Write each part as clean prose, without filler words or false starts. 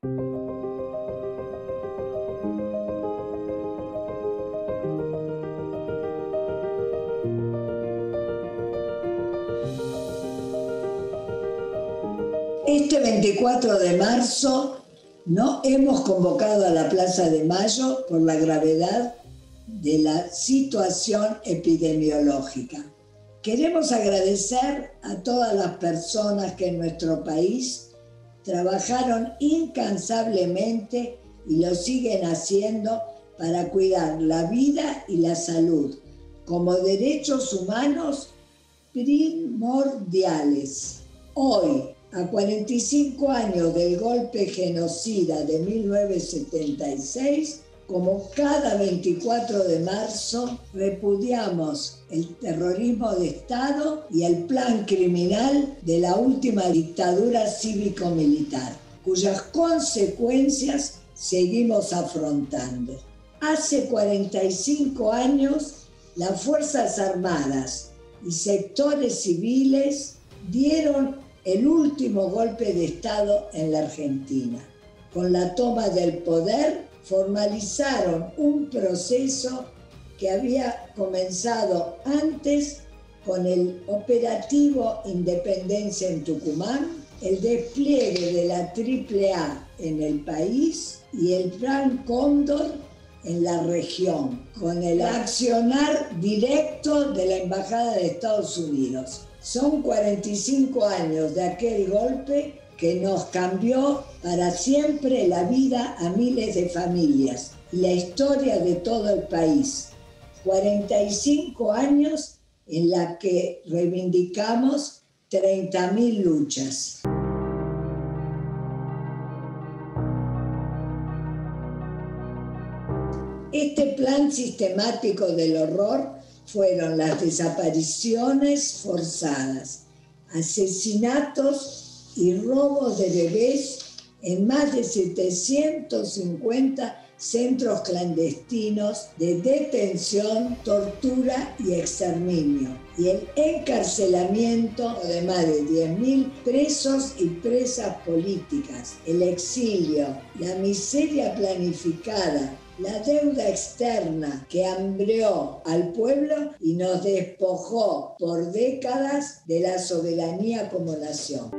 Este 24 de marzo no hemos convocado a la Plaza de Mayo por la gravedad de la situación epidemiológica. Queremos agradecer a todas las personas que en nuestro país trabajaron incansablemente y lo siguen haciendo para cuidar la vida y la salud como derechos humanos primordiales. Hoy, a 45 años del golpe genocida de 1976, como cada 24 de marzo, repudiamos el terrorismo de Estado y el plan criminal de la última dictadura cívico-militar, cuyas consecuencias seguimos afrontando. Hace 45 años, las Fuerzas Armadas y sectores civiles dieron el último golpe de Estado en la Argentina. Con la toma del poder, formalizaron un proceso que había comenzado antes con el operativo Independencia en Tucumán, el despliegue de la AAA en el país y el Plan Cóndor en la región, con el accionar directo de la Embajada de Estados Unidos. Son 45 años de aquel golpe que nos cambió para siempre la vida a miles de familias y la historia de todo el país. 45 años en la que reivindicamos 30.000 luchas. Este plan sistemático del horror fueron las desapariciones forzadas, asesinatos y robos de bebés en más de 750 centros clandestinos de detención, tortura y exterminio, y el encarcelamiento de más de 10.000 presos y presas políticas, el exilio, la miseria planificada, la deuda externa que hambrió al pueblo y nos despojó por décadas de la soberanía como nación.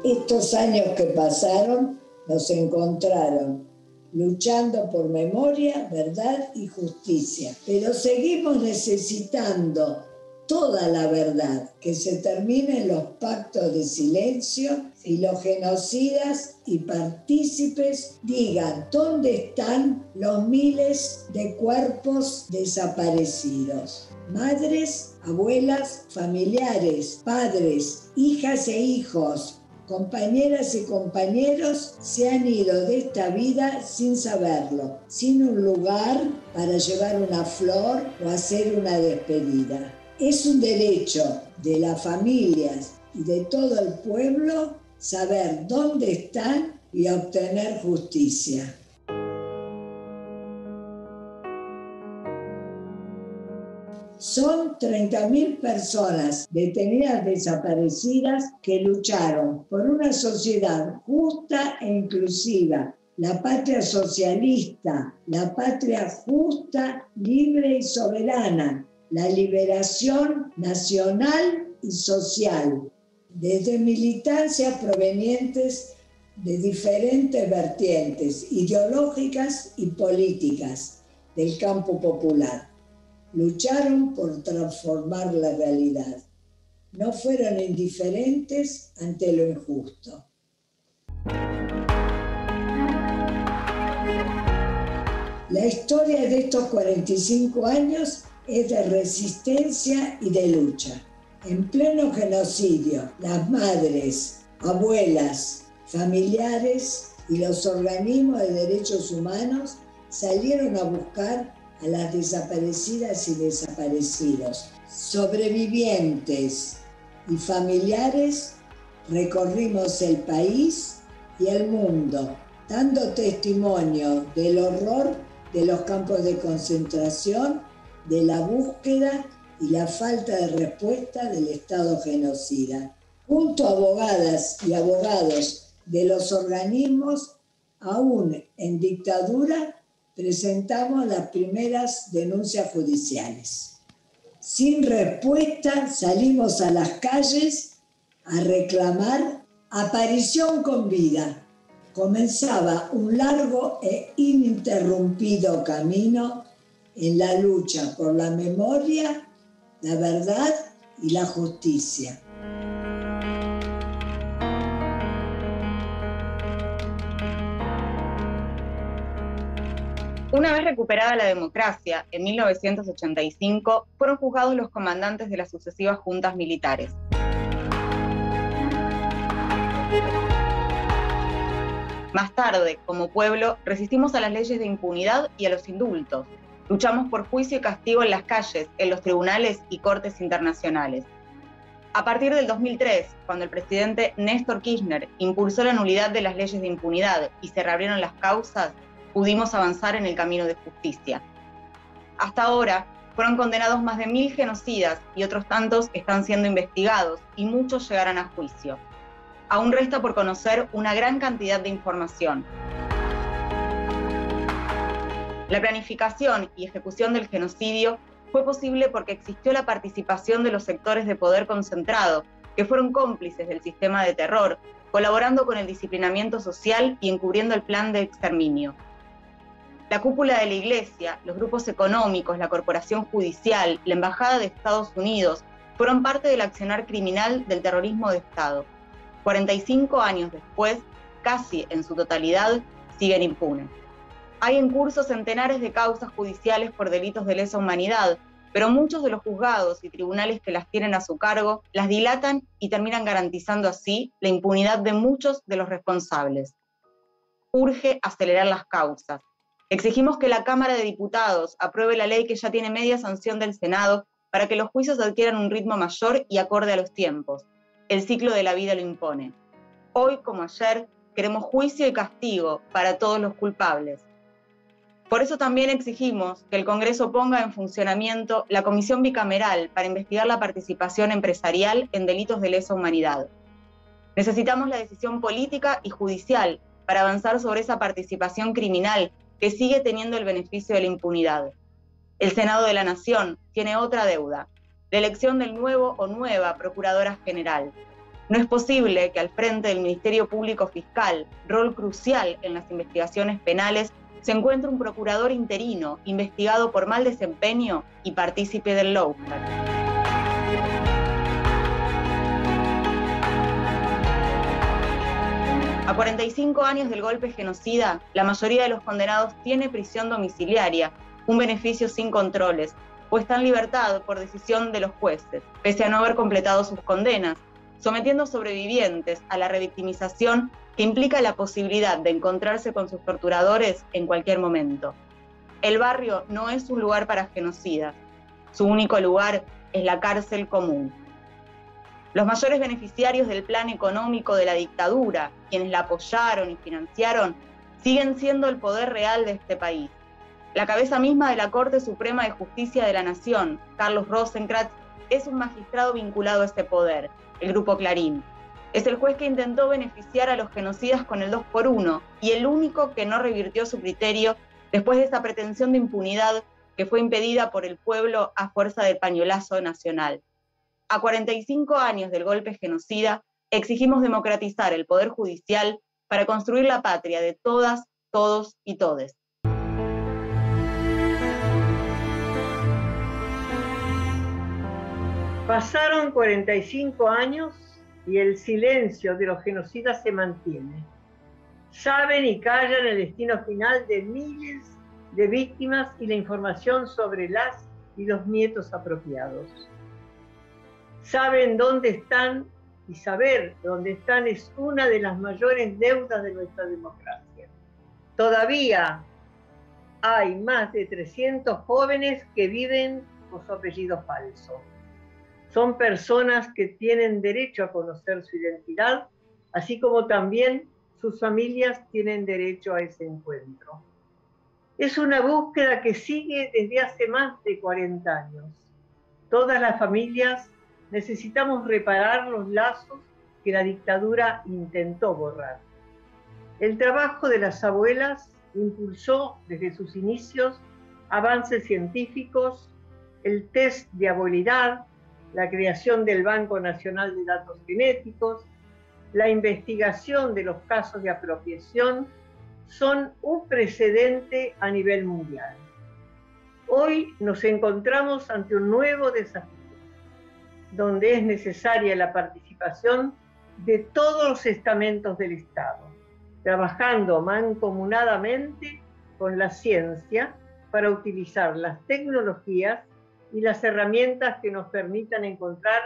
Estos años que pasaron nos encontraron luchando por memoria, verdad y justicia, pero seguimos necesitando toda la verdad, que se terminen los pactos de silencio y los genocidas y partícipes digan dónde están los miles de cuerpos desaparecidos. Madres, abuelas, familiares, padres, hijas e hijos, compañeras y compañeros se han ido de esta vida sin saberlo, sin un lugar para llevar una flor o hacer una despedida. Es un derecho de las familias y de todo el pueblo saber dónde están y obtener justicia. Son 30.000 personas detenidas desaparecidas que lucharon por una sociedad justa e inclusiva, la patria socialista, la patria justa, libre y soberana, la liberación nacional y social, desde militancias provenientes de diferentes vertientes ideológicas y políticas del campo popular. Lucharon por transformar la realidad. No fueron indiferentes ante lo injusto. La historia de estos 45 años es de resistencia y de lucha. En pleno genocidio, las madres, abuelas, familiares y los organismos de derechos humanos salieron a buscar a las desaparecidas y desaparecidos. Sobrevivientes y familiares recorrimos el país y el mundo, dando testimonio del horror de los campos de concentración, de la búsqueda y la falta de respuesta del Estado genocida. Junto a abogadas y abogados de los organismos, aún en dictadura, presentamos las primeras denuncias judiciales. Sin respuesta, salimos a las calles a reclamar aparición con vida. Comenzaba un largo e ininterrumpido camino en la lucha por la memoria, la verdad y la justicia. Una vez recuperada la democracia, en 1985, fueron juzgados los comandantes de las sucesivas juntas militares. Más tarde, como pueblo, resistimos a las leyes de impunidad y a los indultos. Luchamos por juicio y castigo en las calles, en los tribunales y cortes internacionales. A partir del 2003, cuando el presidente Néstor Kirchner impulsó la nulidad de las leyes de impunidad y se reabrieron las causas, pudimos avanzar en el camino de justicia. Hasta ahora, fueron condenados más de 1000 genocidas y otros tantos están siendo investigados y muchos llegarán a juicio. Aún resta por conocer una gran cantidad de información. La planificación y ejecución del genocidio fue posible porque existió la participación de los sectores de poder concentrado, que fueron cómplices del sistema de terror, colaborando con el disciplinamiento social y encubriendo el plan de exterminio. La cúpula de la Iglesia, los grupos económicos, la corporación judicial, la Embajada de Estados Unidos, fueron parte del accionar criminal del terrorismo de Estado. 45 años después, casi en su totalidad, siguen impunes. Hay en curso centenares de causas judiciales por delitos de lesa humanidad, pero muchos de los juzgados y tribunales que las tienen a su cargo las dilatan y terminan garantizando así la impunidad de muchos de los responsables. Urge acelerar las causas. Exigimos que la Cámara de Diputados apruebe la ley que ya tiene media sanción del Senado para que los juicios adquieran un ritmo mayor y acorde a los tiempos. El ciclo de la vida lo impone. Hoy, como ayer, queremos juicio y castigo para todos los culpables. Por eso también exigimos que el Congreso ponga en funcionamiento la Comisión Bicameral para investigar la participación empresarial en delitos de lesa humanidad. Necesitamos la decisión política y judicial para avanzar sobre esa participación criminal que sigue teniendo el beneficio de la impunidad. El Senado de la Nación tiene otra deuda, la elección del nuevo o nueva Procuradora General. No es posible que al frente del Ministerio Público Fiscal, rol crucial en las investigaciones penales, se encuentre un procurador interino investigado por mal desempeño y partícipe del lawfare. A 45 años del golpe genocida, la mayoría de los condenados tiene prisión domiciliaria, un beneficio sin controles, o está en libertad por decisión de los jueces, pese a no haber completado sus condenas, sometiendo sobrevivientes a la revictimización que implica la posibilidad de encontrarse con sus torturadores en cualquier momento. El barrio no es un lugar para genocidas, su único lugar es la cárcel común. Los mayores beneficiarios del plan económico de la dictadura, quienes la apoyaron y financiaron, siguen siendo el poder real de este país. La cabeza misma de la Corte Suprema de Justicia de la Nación, Carlos Rosenkrantz, es un magistrado vinculado a este poder, el Grupo Clarín. Es el juez que intentó beneficiar a los genocidas con el 2x1 y el único que no revirtió su criterio después de esa pretensión de impunidad que fue impedida por el pueblo a fuerza del pañuelazo nacional. A 45 años del golpe genocida, exigimos democratizar el Poder Judicial para construir la patria de todas, todos y todes. Pasaron 45 años y el silencio de los genocidas se mantiene. Saben y callan el destino final de miles de víctimas y la información sobre las y los nietos apropiados. Saben dónde están y saber dónde están es una de las mayores deudas de nuestra democracia. Todavía hay más de 300 jóvenes que viven con su apellido falso. Son personas que tienen derecho a conocer su identidad, así como también sus familias tienen derecho a ese encuentro. Es una búsqueda que sigue desde hace más de 40 años. Todas las familias necesitamos reparar los lazos que la dictadura intentó borrar. El trabajo de las abuelas impulsó desde sus inicios avances científicos, el test de abuelidad, la creación del Banco Nacional de Datos Genéticos, la investigación de los casos de apropiación, son un precedente a nivel mundial. Hoy nos encontramos ante un nuevo desafío, donde es necesaria la participación de todos los estamentos del Estado, trabajando mancomunadamente con la ciencia para utilizar las tecnologías y las herramientas que nos permitan encontrar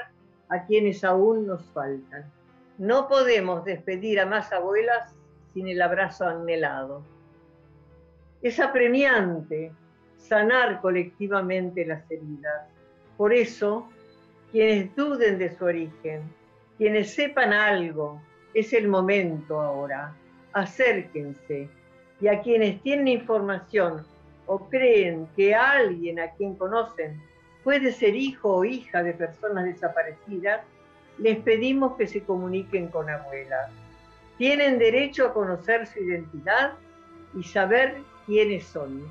a quienes aún nos faltan. No podemos despedir a más abuelas sin el abrazo anhelado. Es apremiante sanar colectivamente las heridas. Por eso, quienes duden de su origen, quienes sepan algo, es el momento ahora. Acérquense, y a quienes tienen información o creen que alguien a quien conocen puede ser hijo o hija de personas desaparecidas, les pedimos que se comuniquen con abuelas. Tienen derecho a conocer su identidad y saber quiénes son.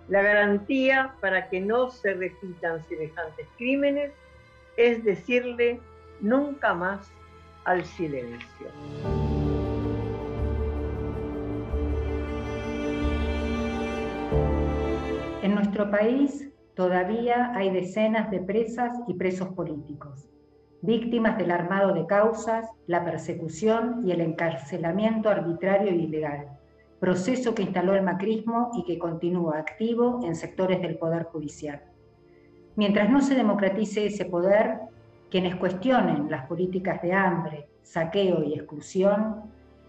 La garantía para que no se repitan semejantes crímenes es decirle nunca más al silencio. En nuestro país todavía hay decenas de presas y presos políticos, víctimas del armado de causas, la persecución y el encarcelamiento arbitrario e ilegal, proceso que instaló el macrismo y que continúa activo en sectores del Poder Judicial. Mientras no se democratice ese poder, quienes cuestionen las políticas de hambre, saqueo y exclusión,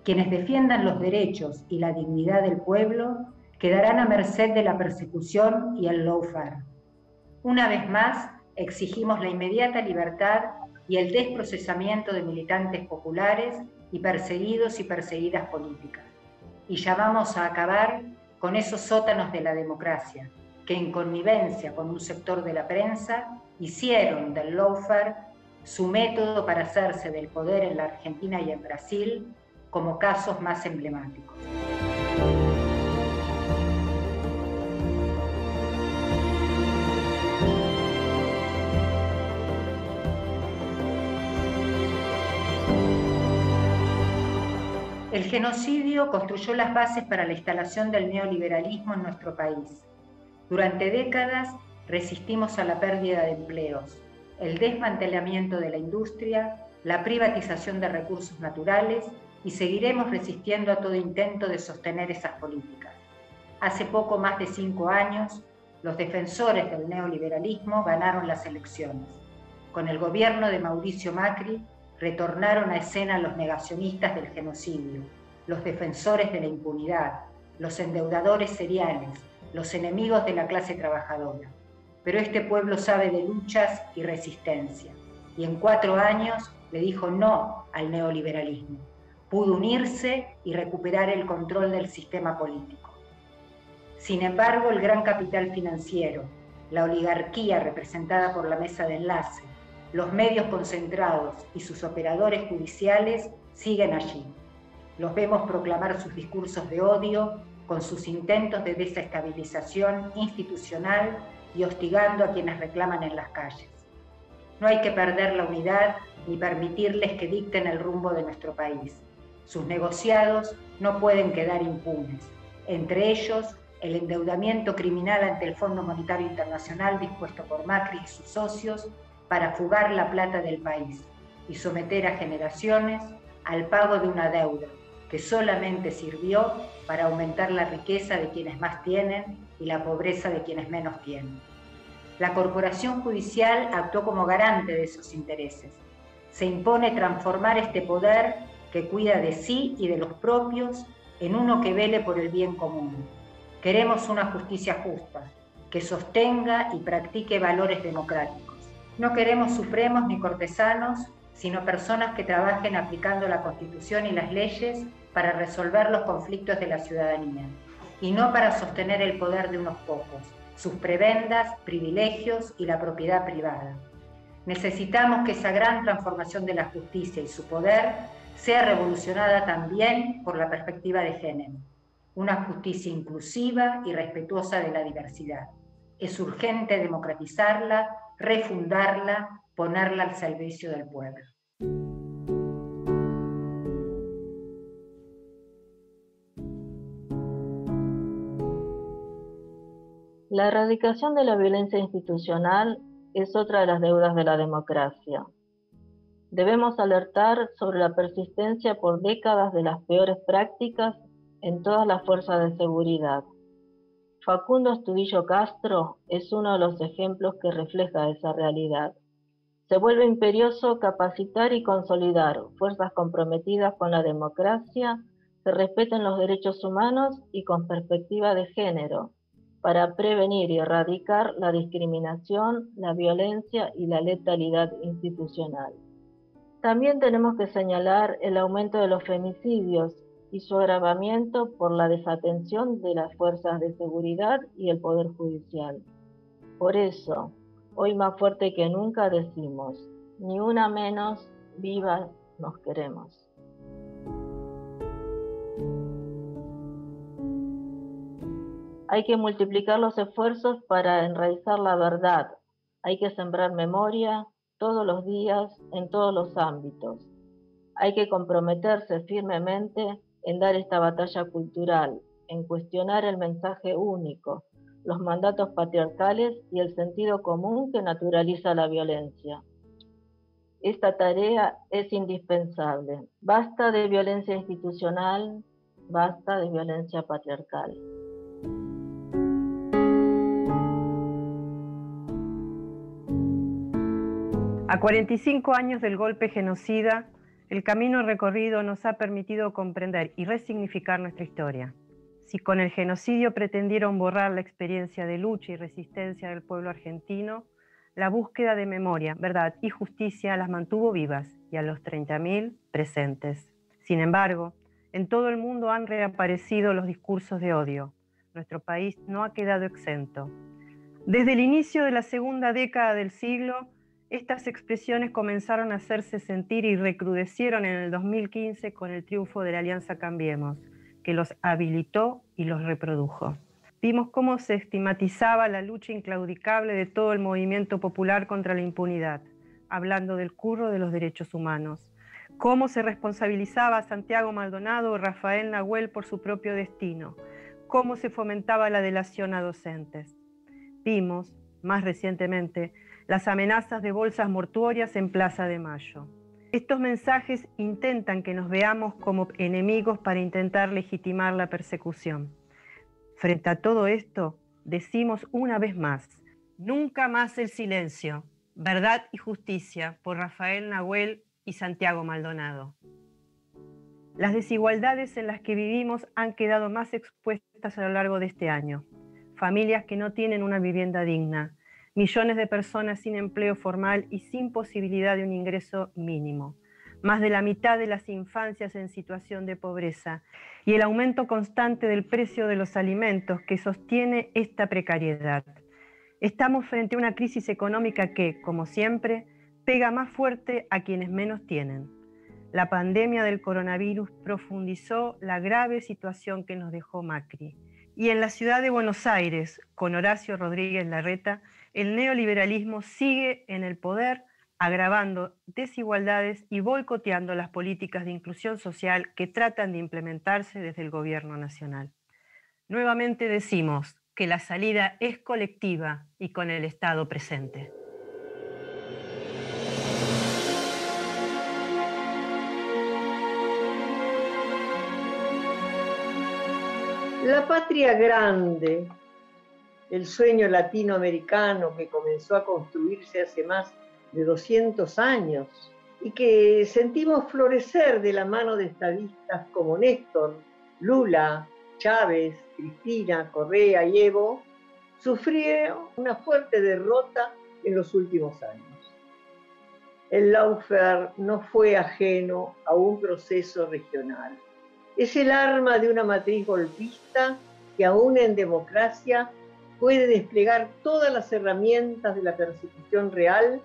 quienes defiendan los derechos y la dignidad del pueblo, quedarán a merced de la persecución y el lawfare. Una vez más, exigimos la inmediata libertad y el desprocesamiento de militantes populares y perseguidos y perseguidas políticas. Y llamamos a acabar con esos sótanos de la democracia, que en connivencia con un sector de la prensa hicieron del lawfare su método para hacerse del poder en la Argentina y en Brasil, como casos más emblemáticos. El genocidio construyó las bases para la instalación del neoliberalismo en nuestro país. Durante décadas resistimos a la pérdida de empleos, el desmantelamiento de la industria, la privatización de recursos naturales y seguiremos resistiendo a todo intento de sostener esas políticas. Hace poco más de 5 años, los defensores del neoliberalismo ganaron las elecciones. Con el gobierno de Mauricio Macri, retornaron a escena los negacionistas del genocidio, los defensores de la impunidad, los endeudadores seriales, los enemigos de la clase trabajadora. Pero este pueblo sabe de luchas y resistencia, y en 4 años le dijo no al neoliberalismo. Pudo unirse y recuperar el control del sistema político. Sin embargo, el gran capital financiero, la oligarquía representada por la mesa de enlace, los medios concentrados y sus operadores judiciales siguen allí. Los vemos proclamar sus discursos de odio con sus intentos de desestabilización institucional y hostigando a quienes reclaman en las calles. No hay que perder la unidad ni permitirles que dicten el rumbo de nuestro país. Sus negociados no pueden quedar impunes, entre ellos el endeudamiento criminal ante el Fondo Monetario Internacional dispuesto por Macri y sus socios para fugar la plata del país y someter a generaciones al pago de una deuda que solamente sirvió para aumentar la riqueza de quienes más tienen y la pobreza de quienes menos tienen. La corporación judicial actuó como garante de esos intereses. Se impone transformar este poder que cuida de sí y de los propios en uno que vele por el bien común. Queremos una justicia justa, que sostenga y practique valores democráticos. No queremos supremos ni cortesanos, sino personas que trabajen aplicando la Constitución y las leyes para resolver los conflictos de la ciudadanía, y no para sostener el poder de unos pocos, sus prebendas, privilegios y la propiedad privada. Necesitamos que esa gran transformación de la justicia y su poder sea revolucionada también por la perspectiva de género. Una justicia inclusiva y respetuosa de la diversidad. Es urgente democratizarla, refundarla, ponerla al servicio del pueblo. La erradicación de la violencia institucional es otra de las deudas de la democracia. Debemos alertar sobre la persistencia por décadas de las peores prácticas en todas las fuerzas de seguridad. Facundo Astudillo Castro es uno de los ejemplos que refleja esa realidad. Se vuelve imperioso capacitar y consolidar fuerzas comprometidas con la democracia, que respeten los derechos humanos y con perspectiva de género, para prevenir y erradicar la discriminación, la violencia y la letalidad institucional. También tenemos que señalar el aumento de los femicidios y su agravamiento por la desatención de las fuerzas de seguridad y el Poder Judicial. Por eso, hoy más fuerte que nunca decimos, ni una menos, vivas nos queremos. Hay que multiplicar los esfuerzos para enraizar la verdad. Hay que sembrar memoria todos los días, en todos los ámbitos. Hay que comprometerse firmemente en dar esta batalla cultural, en cuestionar el mensaje único, los mandatos patriarcales y el sentido común que naturaliza la violencia. Esta tarea es indispensable. Basta de violencia institucional, basta de violencia patriarcal. A 45 años del golpe genocida, el camino recorrido nos ha permitido comprender y resignificar nuestra historia. Si con el genocidio pretendieron borrar la experiencia de lucha y resistencia del pueblo argentino, la búsqueda de memoria, verdad y justicia las mantuvo vivas y a los 30.000 presentes. Sin embargo, en todo el mundo han reaparecido los discursos de odio. Nuestro país no ha quedado exento. Desde el inicio de la segunda década del siglo, estas expresiones comenzaron a hacerse sentir y recrudecieron en el 2015 con el triunfo de la Alianza Cambiemos, que los habilitó y los reprodujo. Vimos cómo se estigmatizaba la lucha inclaudicable de todo el movimiento popular contra la impunidad, hablando del curro de los derechos humanos. Cómo se responsabilizaba a Santiago Maldonado o Rafael Nahuel por su propio destino. Cómo se fomentaba la delación a docentes. Vimos, más recientemente, las amenazas de bolsas mortuorias en Plaza de Mayo. Estos mensajes intentan que nos veamos como enemigos para intentar legitimar la persecución. Frente a todo esto, decimos una vez más, nunca más el silencio, verdad y justicia por Rafael Nahuel y Santiago Maldonado. Las desigualdades en las que vivimos han quedado más expuestas a lo largo de este año. Familias que no tienen una vivienda digna, millones de personas sin empleo formal y sin posibilidad de un ingreso mínimo, más de la mitad de las infancias en situación de pobreza y el aumento constante del precio de los alimentos que sostiene esta precariedad. Estamos frente a una crisis económica que, como siempre, pega más fuerte a quienes menos tienen. La pandemia del coronavirus profundizó la grave situación que nos dejó Macri. Y en la ciudad de Buenos Aires, con Horacio Rodríguez Larreta, el neoliberalismo sigue en el poder, agravando desigualdades y boicoteando las políticas de inclusión social que tratan de implementarse desde el gobierno nacional. Nuevamente decimos que la salida es colectiva y con el Estado presente. La patria grande, el sueño latinoamericano que comenzó a construirse hace más de 200 años y que sentimos florecer de la mano de estadistas como Néstor, Lula, Chávez, Cristina, Correa y Evo, sufrió una fuerte derrota en los últimos años. El lawfare no fue ajeno a un proceso regional. Es el arma de una matriz golpista que aún en democracia puede desplegar todas las herramientas de la persecución real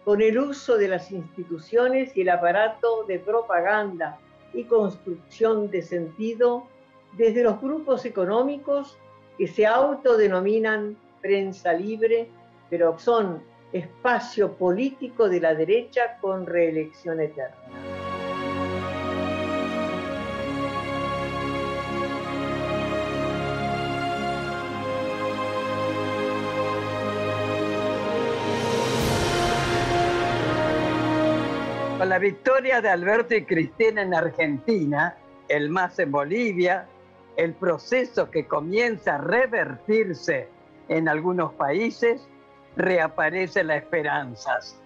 con el uso de las instituciones y el aparato de propaganda y construcción de sentido desde los grupos económicos que se autodenominan prensa libre, pero son espacio político de la derecha con reelección eterna. Con la victoria de Alberto y Cristina en Argentina, el MAS en Bolivia, el proceso que comienza a revertirse en algunos países, reaparecen las esperanzas.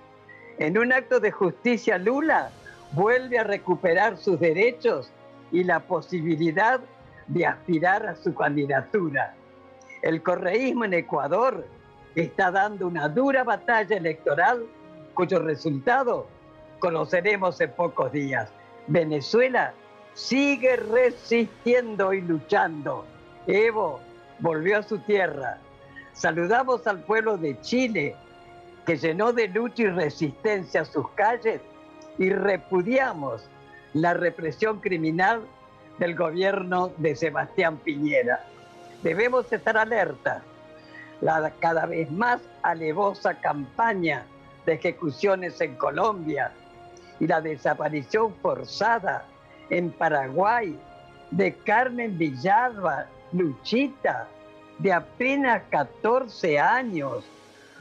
En un acto de justicia, Lula vuelve a recuperar sus derechos y la posibilidad de aspirar a su candidatura. El correísmo en Ecuador está dando una dura batalla electoral cuyo resultado conoceremos en pocos días. Venezuela sigue resistiendo y luchando. Evo volvió a su tierra. Saludamos al pueblo de Chile, que llenó de lucha y resistencia sus calles, y repudiamos la represión criminal del gobierno de Sebastián Piñera. Debemos estar alerta. La cada vez más alevosa campaña de ejecuciones en Colombia y la desaparición forzada en Paraguay de Carmen Villalba, Luchita, de apenas 14 años,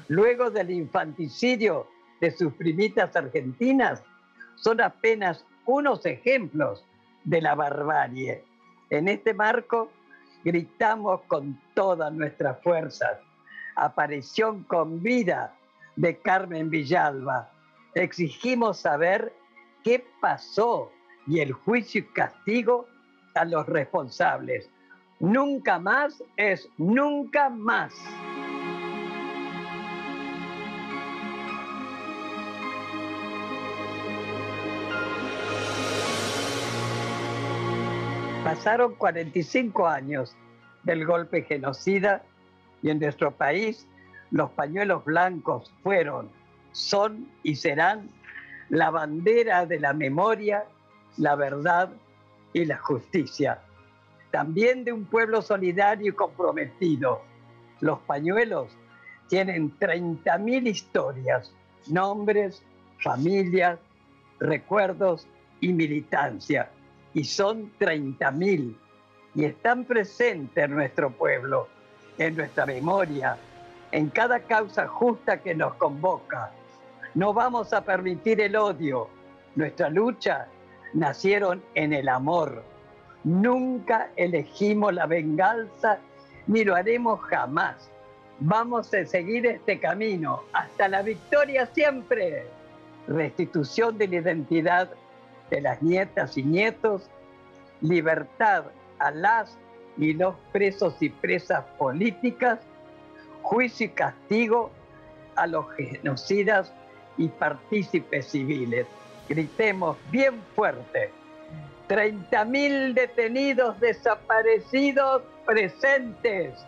luego del infanticidio de sus primitas argentinas, son apenas unos ejemplos de la barbarie. En este marco, gritamos con todas nuestras fuerzas: aparición con vida de Carmen Villalba. Exigimos saber qué pasó y el juicio y castigo a los responsables. Nunca más es nunca más. Pasaron 45 años del golpe genocida y en nuestro país los pañuelos blancos fueron, son y serán la bandera de la memoria, la verdad y la justicia. También de un pueblo solidario y comprometido. Los pañuelos tienen 30.000 historias, nombres, familias, recuerdos y militancia. Y son 30.000 y están presentes en nuestro pueblo, en nuestra memoria, en cada causa justa que nos convoca. No vamos a permitir el odio. Nuestra lucha nacieron en el amor. Nunca elegimos la venganza, ni lo haremos jamás. Vamos a seguir este camino hasta la victoria siempre. Restitución de la identidad de las nietas y nietos, libertad a las y los presos y presas políticas, juicio y castigo a los genocidas y partícipes civiles. Gritemos bien fuerte: 30.000 detenidos desaparecidos presentes,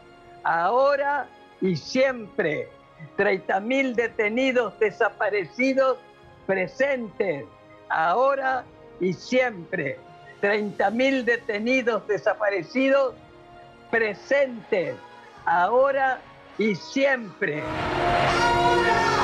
ahora y siempre. 30.000 detenidos desaparecidos presentes, ahora y siempre. 30.000 detenidos desaparecidos presentes, ahora y siempre. ¡Ahora!